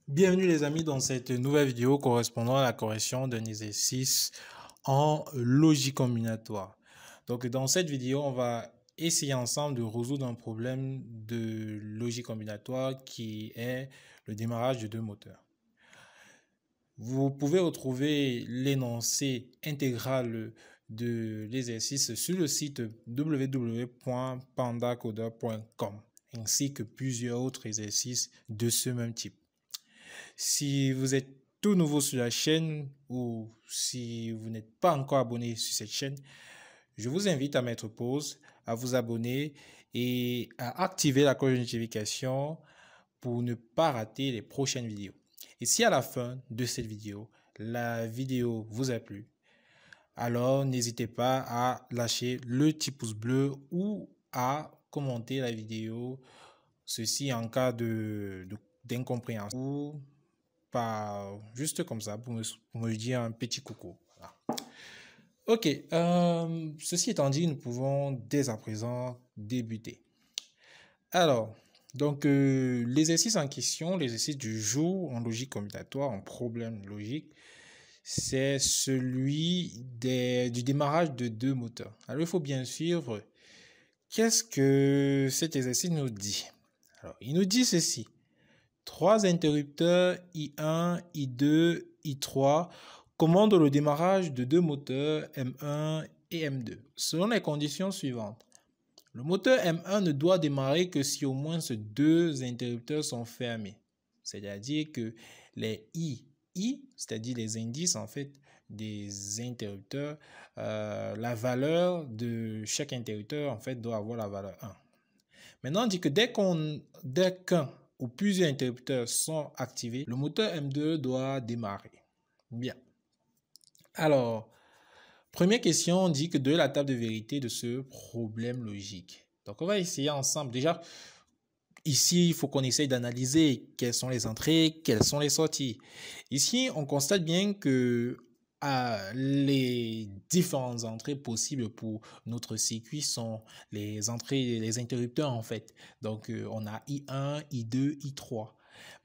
Bienvenue les amis dans cette nouvelle vidéo correspondant à la correction d'un exercice en logique combinatoire. Donc dans cette vidéo, on va essayer ensemble de résoudre un problème de logique combinatoire qui est le démarrage de deux moteurs. Vous pouvez retrouver l'énoncé intégral de l'exercice sur le site www.pandacoder.com ainsi que plusieurs autres exercices de ce même type. Si vous êtes tout nouveau sur la chaîne ou si vous n'êtes pas encore abonné sur cette chaîne, je vous invite à mettre pause, à vous abonner et à activer la cloche de notification pour ne pas rater les prochaines vidéos. Et si à la fin de cette vidéo, la vidéo vous a plu, alors n'hésitez pas à lâcher le petit pouce bleu ou à commenter la vidéo, ceci en cas d'incompréhension ou pas juste comme ça pour me dire un petit coucou. Voilà. Ok, ceci étant dit, nous pouvons dès à présent débuter. Alors, donc l'exercice en question, l'exercice du jour en logique combinatoire, en problème logique, c'est celui du démarrage de deux moteurs. Alors, il faut bien suivre qu'est-ce que cet exercice nous dit. Alors, il nous dit ceci. Trois interrupteurs I1, I2, I3 commandent le démarrage de deux moteurs M1 et M2 selon les conditions suivantes. Le moteur M1 ne doit démarrer que si au moins deux interrupteurs sont fermés. C'est-à-dire que les I, c'est-à-dire les indices en fait des interrupteurs, la valeur de chaque interrupteur en fait doit avoir la valeur 1. Maintenant, on dit que dès qu'un ou plusieurs interrupteurs sont activés, le moteur M2 doit démarrer. Bien. Alors, première question, on dit que de la table de vérité de ce problème logique. Donc, on va essayer ensemble. Déjà, ici, il faut qu'on essaye d'analyser quelles sont les entrées, quelles sont les sorties. Ici, on constate bien que les différentes entrées possibles pour notre circuit sont les entrées, les interrupteurs en fait. Donc, on a I1, I2, I3.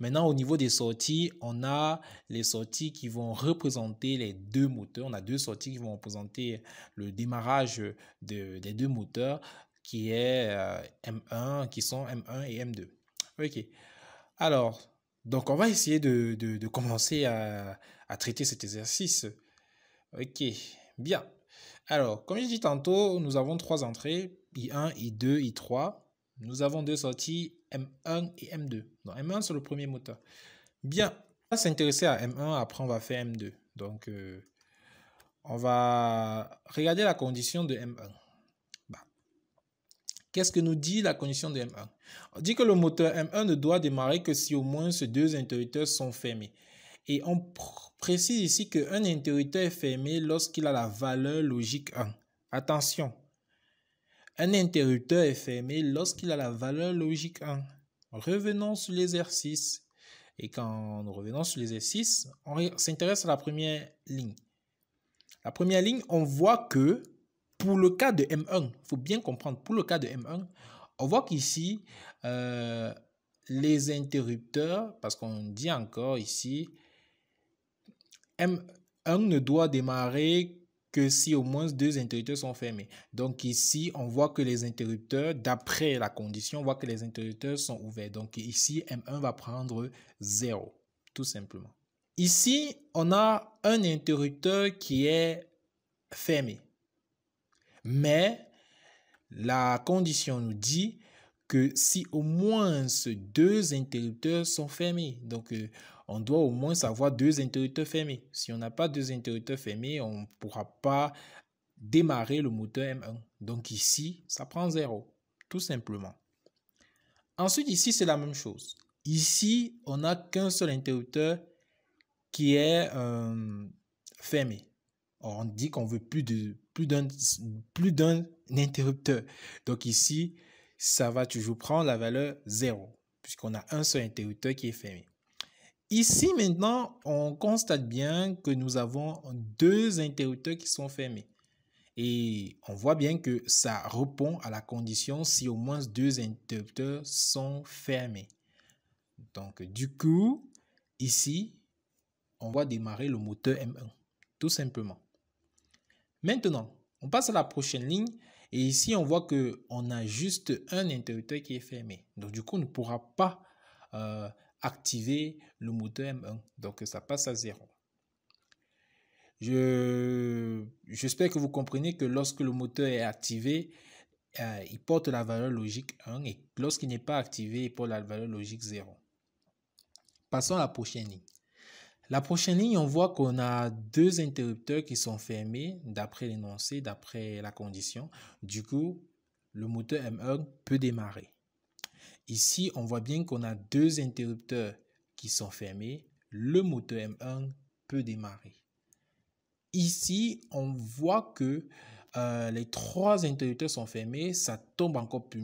Maintenant, au niveau des sorties, on a les sorties qui vont représenter les deux moteurs. On a deux sorties qui vont représenter le démarrage des deux moteurs qui est M1, qui sont M1 et M2. Ok. Alors, donc on va essayer de commencer à traiter cet exercice. Ok, bien. Alors, comme je dis tantôt, nous avons trois entrées, I1, I2, I3. Nous avons deux sorties, M1 et M2. Donc, M1, c'est le premier moteur. Bien, on va s'intéresser à M1, après on va faire M2. Donc, on va regarder la condition de M1. Qu'est-ce que nous dit la condition de M1? On dit que le moteur M1 ne doit démarrer que si au moins ces deux interrupteurs sont fermés. Et on précise ici qu'un interrupteur est fermé lorsqu'il a la valeur logique 1. Attention, un interrupteur est fermé lorsqu'il a la valeur logique 1. Revenons sur l'exercice. Et quand nous revenons sur l'exercice, on s'intéresse à la première ligne. La première ligne, on voit que pour le cas de M1, il faut bien comprendre, pour le cas de M1, on voit qu'ici, les interrupteurs, parce qu'on dit encore ici, M1 ne doit démarrer que si au moins deux interrupteurs sont fermés. Donc ici, on voit que les interrupteurs, d'après la condition, on voit que les interrupteurs sont ouverts. Donc ici, M1 va prendre 0, tout simplement. Ici, on a un interrupteur qui est fermé. Mais la condition nous dit que si au moins deux interrupteurs sont fermés, donc on doit au moins avoir deux interrupteurs fermés. Si on n'a pas deux interrupteurs fermés, on ne pourra pas démarrer le moteur M1. Donc ici, ça prend 0, tout simplement. Ensuite, ici, c'est la même chose. Ici, on n'a qu'un seul interrupteur qui est fermé. On dit qu'on veut plus d'un interrupteur. Donc ici, ça va toujours prendre la valeur 0, puisqu'on a un seul interrupteur qui est fermé. Ici, maintenant, on constate bien que nous avons deux interrupteurs qui sont fermés. Et on voit bien que ça répond à la condition si au moins deux interrupteurs sont fermés. Donc, du coup, ici, on va démarrer le moteur M1, tout simplement. Maintenant, on passe à la prochaine ligne et ici, on voit qu'on a juste un interrupteur qui est fermé. Donc, du coup, on ne pourra pas activer le moteur M1. Donc, ça passe à 0. J'espère que vous comprenez que lorsque le moteur est activé, il porte la valeur logique 1 et lorsqu'il n'est pas activé, il porte la valeur logique 0. Passons à la prochaine ligne. La prochaine ligne, on voit qu'on a deux interrupteurs qui sont fermés d'après l'énoncé, d'après la condition. Du coup, le moteur M1 peut démarrer. Ici, on voit bien qu'on a deux interrupteurs qui sont fermés. Le moteur M1 peut démarrer. Ici, on voit que les trois interrupteurs sont fermés. Ça tombe encore plus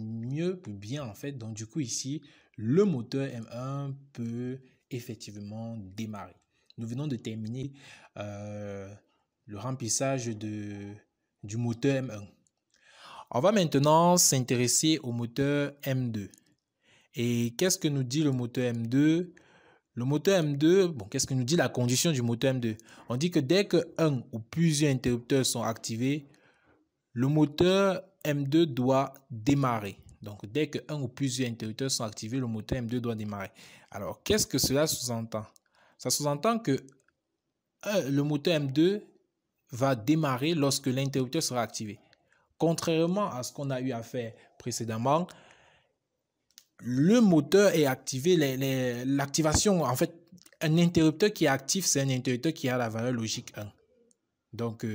bien en fait. Donc, du coup, ici, le moteur M1 peut effectivement démarrer. Nous venons de terminer le remplissage du moteur M1. On va maintenant s'intéresser au moteur M2. Et qu'est-ce que nous dit le moteur M2? Le moteur M2, bon, qu'est-ce que nous dit la condition du moteur M2? On dit que dès que un ou plusieurs interrupteurs sont activés, le moteur M2 doit démarrer. Donc, dès que un ou plusieurs interrupteurs sont activés, le moteur M2 doit démarrer. Alors, qu'est-ce que cela sous-entend? Ça sous-entend que le moteur M2 va démarrer lorsque l'interrupteur sera activé. Contrairement à ce qu'on a eu à faire précédemment, le moteur est activé, l'activation, en fait, un interrupteur qui est actif, c'est un interrupteur qui a la valeur logique 1. Donc,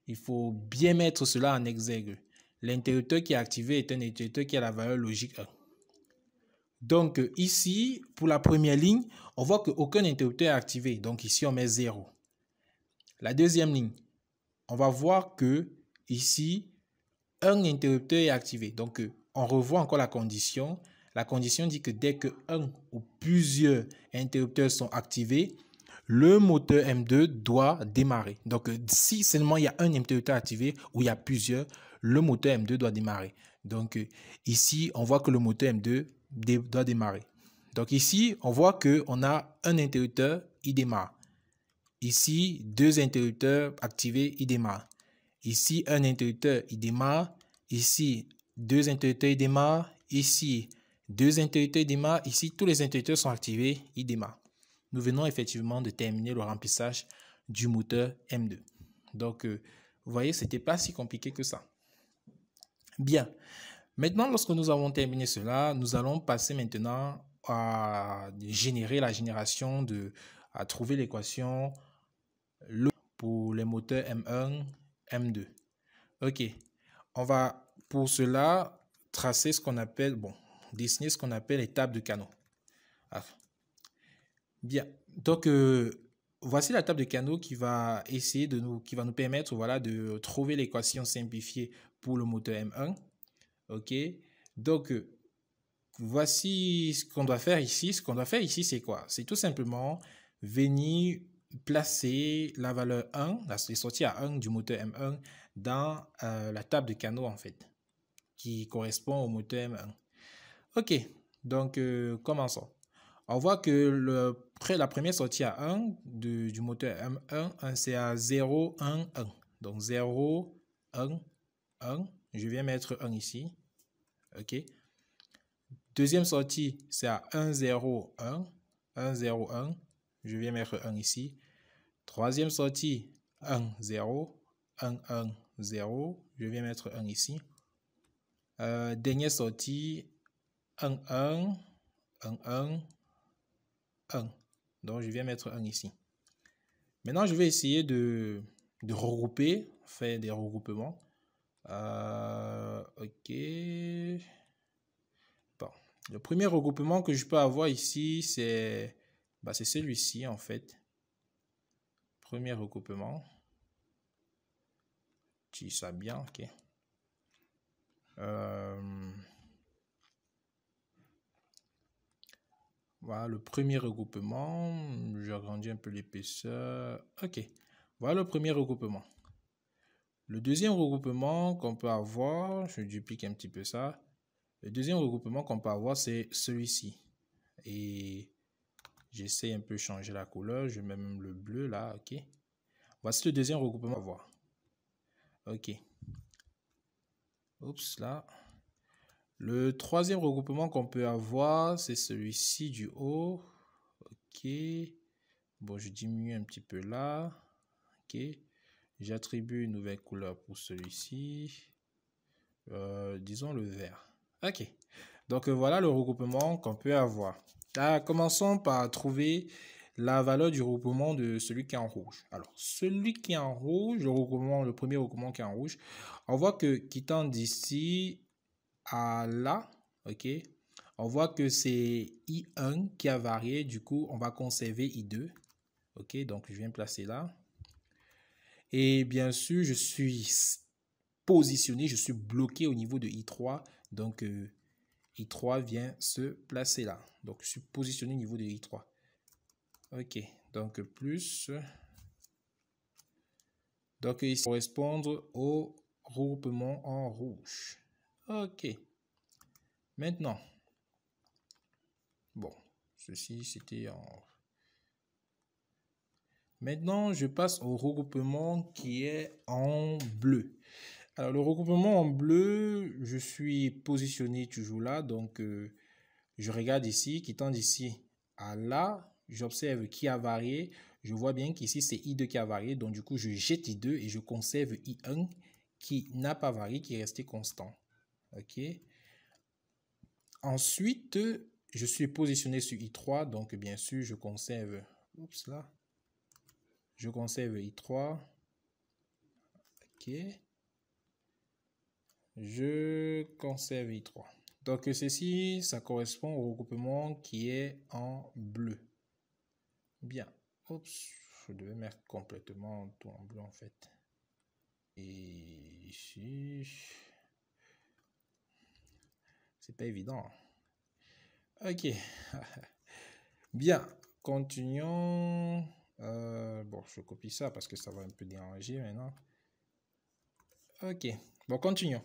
il faut bien mettre cela en exergue. L'interrupteur qui est activé est un interrupteur qui a la valeur logique 1. Donc, ici, pour la première ligne, on voit qu'aucun interrupteur est activé. Donc, ici, on met 0. La deuxième ligne, on va voir que ici, un interrupteur est activé. Donc, on revoit encore la condition. La condition dit que dès que un ou plusieurs interrupteurs sont activés, le moteur M2 doit démarrer. Donc, si seulement il y a un interrupteur activé ou il y a plusieurs, le moteur M2 doit démarrer. Donc, ici, on voit que le moteur M2 doit démarrer. Donc, ici, on voit qu'on a un interrupteur, il démarre. Ici, deux interrupteurs activés, il démarre. Ici, un interrupteur, il démarre. Ici, deux interrupteurs, il démarre. Ici, deux interrupteurs, il démarre. Ici, tous les interrupteurs sont activés, il démarre. Nous venons effectivement de terminer le remplissage du moteur M2. Donc, vous voyez, ce n'était pas si compliqué que ça. Bien. Maintenant, lorsque nous avons terminé cela, nous allons passer maintenant à générer la génération à trouver l'équation pour les moteurs M1, M2. Ok. On va pour cela tracer ce qu'on appelle, dessiner ce qu'on appelle les tables de canaux. Ah. Bien. Donc, voici la table de canaux qui va essayer qui va nous permettre, voilà, de trouver l'équation simplifiée pour le moteur M1. Ok. Donc, voici ce qu'on doit faire ici. Ce qu'on doit faire ici, c'est quoi? C'est tout simplement venir placer la valeur 1, les sorties à 1 du moteur M1 dans la table de canaux, en fait, qui correspond au moteur M1. Ok, donc commençons. On voit que la première sortie à 1 du moteur M1, c'est à 0, 1, 1. Donc 0, 1, 1. Je viens mettre 1 ici. Ok. Deuxième sortie, c'est à 1, 0, 1. 1, 0, 1. Je viens mettre 1 ici. Troisième sortie, 1, 0. 1, 1, 0. Je viens mettre 1 ici. Dernière sortie, 1, 1. 1, 1. 1. Donc, je viens mettre 1 ici. Maintenant, je vais essayer de regrouper, faire des regroupements. Ok. Bon. Le premier regroupement que je peux avoir ici, c'est celui-ci, en fait. Premier regroupement. Je dis ça bien, ok. Voilà le premier regroupement. J'agrandis un peu l'épaisseur. Ok. Voilà le premier regroupement. Le deuxième regroupement qu'on peut avoir, je duplique un petit peu ça. Le deuxième regroupement qu'on peut avoir, c'est celui-ci. Et J'essaie un peu de changer la couleur. Je mets même le bleu là. OK. Voici le deuxième regroupement. On va voir. OK. Oups, là. Le troisième regroupement qu'on peut avoir, c'est celui-ci du haut. OK. Bon, je diminue un petit peu là. OK. J'attribue une nouvelle couleur pour celui-ci. Disons le vert. OK. Donc, voilà le regroupement qu'on peut avoir. Là, commençons par trouver la valeur du regroupement de celui qui est en rouge. Alors, celui qui est en rouge, le premier regroupement qui est en rouge, on voit que quittant d'ici à là, OK, on voit que c'est I1 qui a varié. Du coup, on va conserver I2. OK, donc je viens placer là. Et bien sûr, je suis positionné, je suis bloqué au niveau de I3. Donc, I3 vient se placer là. Donc, je suis positionné au niveau de I3. OK, donc plus. Donc, ici, correspondre au regroupement en rouge. OK. Maintenant, bon, ceci, c'était en... Maintenant, je passe au regroupement qui est en bleu. Alors, le regroupement en bleu, je suis positionné toujours là. Donc, je regarde ici, quittant d'ici à là, j'observe qui a varié. Je vois bien qu'ici, c'est I2 qui a varié. Donc, du coup, je jette I2 et je conserve I1 qui n'a pas varié, qui est resté constant. OK. Ensuite, je suis positionné sur I3. Donc, bien sûr, je conserve... Oups, là. Je conserve I3. OK. Je conserve I3. Donc, ceci, ça correspond au regroupement qui est en bleu. Bien. Oups, je devais mettre complètement tout en bleu en fait. Et ici, c'est pas évident. Ok. Bien. Continuons. Bon, je copie ça parce que ça va un peu déranger maintenant. Ok. Bon, continuons.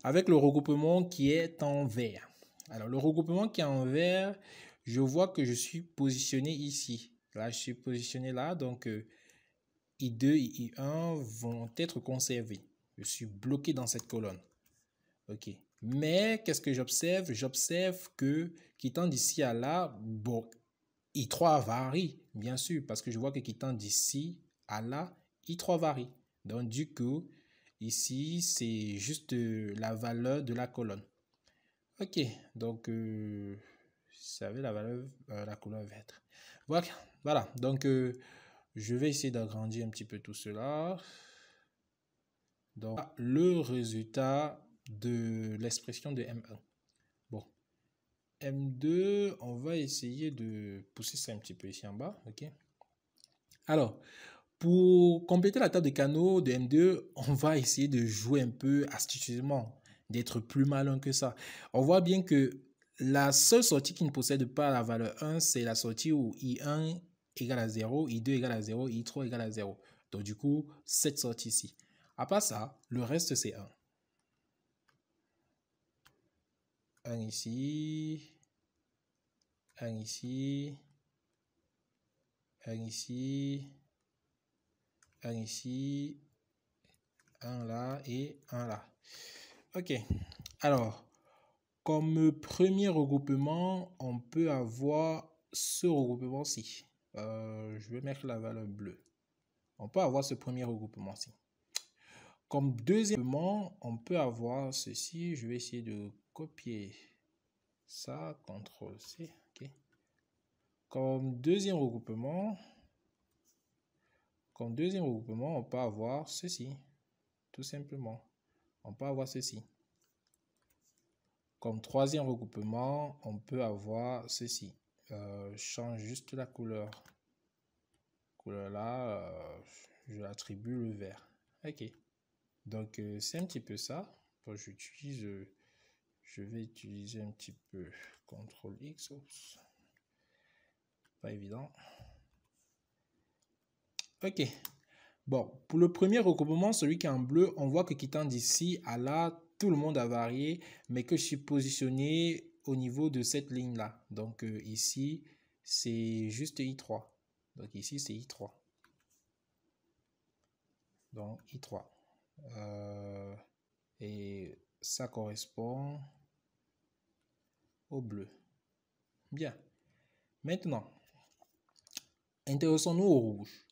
Avec le regroupement qui est en vert. Alors, le regroupement qui est en vert, je vois que je suis positionné ici. Là, je suis positionné là. Donc, I2 et I1 vont être conservés. Je suis bloqué dans cette colonne. OK. Mais, qu'est-ce que j'observe? J'observe que, quittant d'ici à là, bon, I3 varie, bien sûr, parce que je vois que quittant d'ici à là, I3 varie. Donc, du coup, ici, c'est juste la valeur de la colonne. OK. Donc, ça avait la valeur, la couleur verte. Voilà. Donc, je vais essayer d'agrandir un petit peu tout cela. Donc, le résultat de l'expression de M1. Bon, M2, on va essayer de pousser ça un petit peu ici en bas. OK. Alors, pour compléter la table de canaux de M2, on va essayer de jouer un peu astucieusement, d'être plus malin que ça. On voit bien que la seule sortie qui ne possède pas la valeur 1, c'est la sortie où I1 égale à 0, I2 égale à 0, I3 égale à 0. Donc, du coup, cette sortie-ci. À part ça, le reste, c'est 1. 1 ici. 1 ici. 1 ici. 1 ici. 1 là et 1 là. OK. Alors, comme premier regroupement, on peut avoir ce regroupement-ci. Je vais mettre la valeur bleue. On peut avoir ce premier regroupement-ci. Comme deuxièmement, on peut avoir ceci. Je vais essayer de copier ça. CTRL-C. OK. Comme deuxième regroupement, on peut avoir ceci. Tout simplement. On peut avoir ceci. Comme troisième regroupement, on peut avoir ceci. Je change juste la couleur. Couleur là, je l'attribue le vert. OK. Donc, c'est un petit peu ça. Bon, je vais utiliser un petit peu CTRL X. Oups. Pas évident. OK. Bon, pour le premier regroupement, celui qui est en bleu, on voit que quittant d'ici à là, tout le monde a varié, mais que je suis positionné au niveau de cette ligne-là. Donc, ici, c'est juste I3. Donc ici, c'est I3. Donc I3. Et ça correspond au bleu. Bien. Maintenant, intéressons-nous au rouge.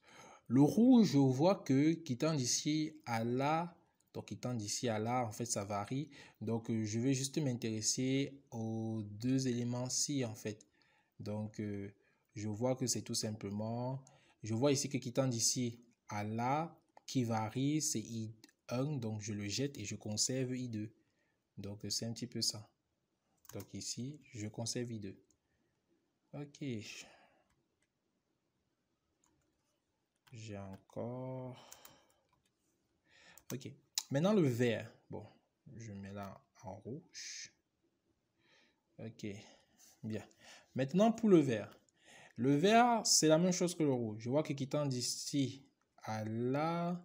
Le rouge, je vois que quittant d'ici à là, donc quittant d'ici à là, en fait, ça varie. Donc, je vais juste m'intéresser aux deux éléments-ci, en fait. Donc, je vois que c'est tout simplement, je vois ici que quittant d'ici à là, qui varie, c'est I1, donc je le jette et je conserve I2. Donc, c'est un petit peu ça. Donc ici, je conserve I2. Ok. J'ai encore... Ok. Maintenant, le vert. Bon, je mets là en rouge. Ok. Bien. Maintenant, pour le vert. Le vert, c'est la même chose que le rouge. Je vois que quittant d'ici à là,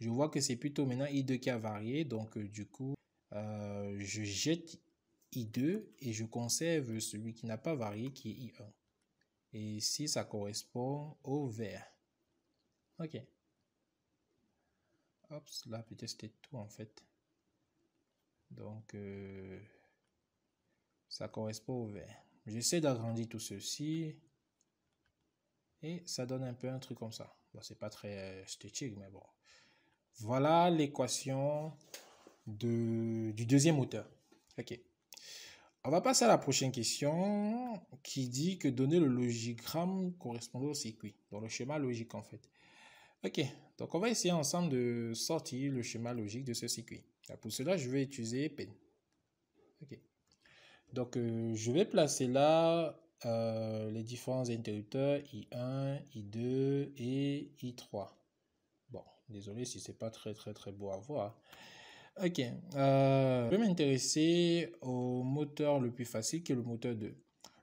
je vois que c'est plutôt maintenant I2 qui a varié. Donc, du coup, je jette I2 et je conserve celui qui n'a pas varié, qui est I1. Et ici, ça correspond au vert. Ok. Hop, là, peut-être c'était tout en fait. Donc, ça correspond au vert. J'essaie d'agrandir tout ceci. Et ça donne un peu un truc comme ça. Bon, c'est pas très esthétique, mais bon. Voilà l'équation du deuxième moteur. Ok. On va passer à la prochaine question qui dit que donner le logigramme correspondant au circuit. Donc, le schéma logique en fait. Ok, donc on va essayer ensemble de sortir le schéma logique de ce circuit. Pour cela, je vais utiliser pen. Ok, donc je vais placer là les différents interrupteurs I1, I2 et I3. Bon, désolé si c'est pas très beau à voir. Ok, je vais m'intéresser au moteur le plus facile qui est le moteur 2.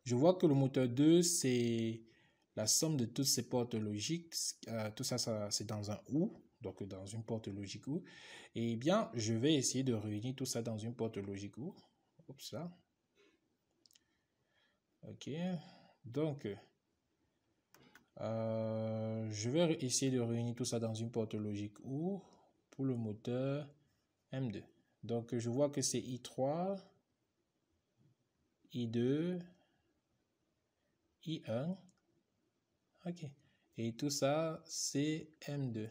Je vois que le moteur 2, c'est la somme de toutes ces portes logiques. Tout ça, c'est dans un OU, donc dans une porte logique OU. Et bien, je vais essayer de réunir tout ça dans une porte logique OU. Oups, là. Ok, donc, je vais essayer de réunir tout ça dans une porte logique OU pour le moteur M2. Donc, je vois que c'est I3, I2, I1. Ok. Et tout ça, c'est M2.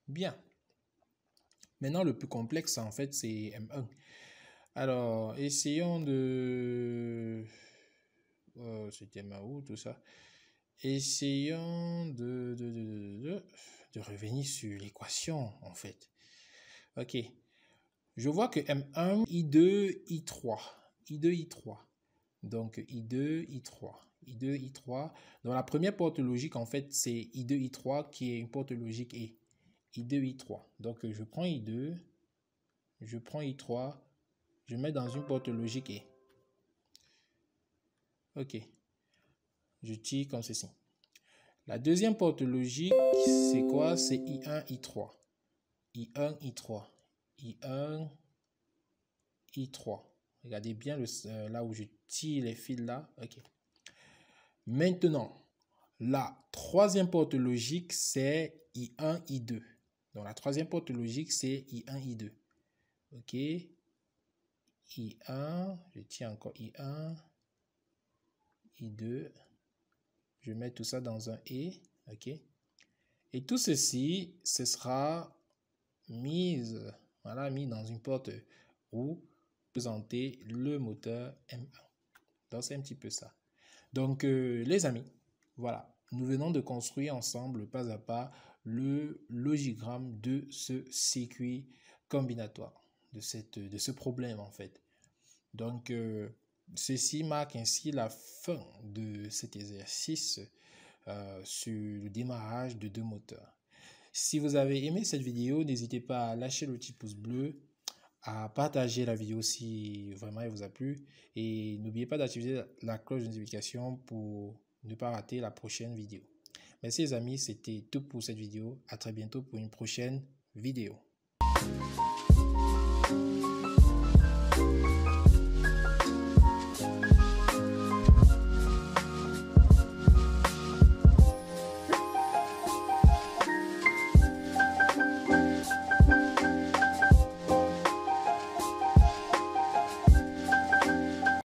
Bien. Maintenant, le plus complexe, en fait, c'est M1. Alors, essayons de... c'était où tout ça? Essayons de revenir sur l'équation, en fait. Ok. Je vois que M1, I2, I3. I2, I3. Donc, I2, I3. I2, I3. Donc, la première porte logique, en fait, c'est I2, I3 qui est une porte logique E. I2, I3. Donc, je prends I2, je prends I3, je mets dans une porte logique E. Ok. Je tire comme ceci. La deuxième porte logique, c'est quoi? C'est I1, I3. I1, I3. I1, I3. Regardez bien là où je tire les fils là. Ok. Maintenant, la troisième porte logique, c'est I1, I2. Donc, la troisième porte logique, c'est I1, I2. Ok. I1, je tiens encore I1, I2. Je mets tout ça dans un E. Ok. Et tout ceci, ce sera mis dans une porte où présenter le moteur M1. Donc, c'est un petit peu ça. Donc, les amis, voilà. Nous venons de construire ensemble, pas à pas, le logigramme de ce circuit combinatoire, de ce problème, en fait. Donc, ceci marque ainsi la fin de cet exercice sur le démarrage de deux moteurs. Si vous avez aimé cette vidéo, n'hésitez pas à lâcher le petit pouce bleu, à partager la vidéo si vraiment elle vous a plu et n'oubliez pas d'activer la cloche de notification pour ne pas rater la prochaine vidéo. Merci les amis, c'était tout pour cette vidéo. À très bientôt pour une prochaine vidéo.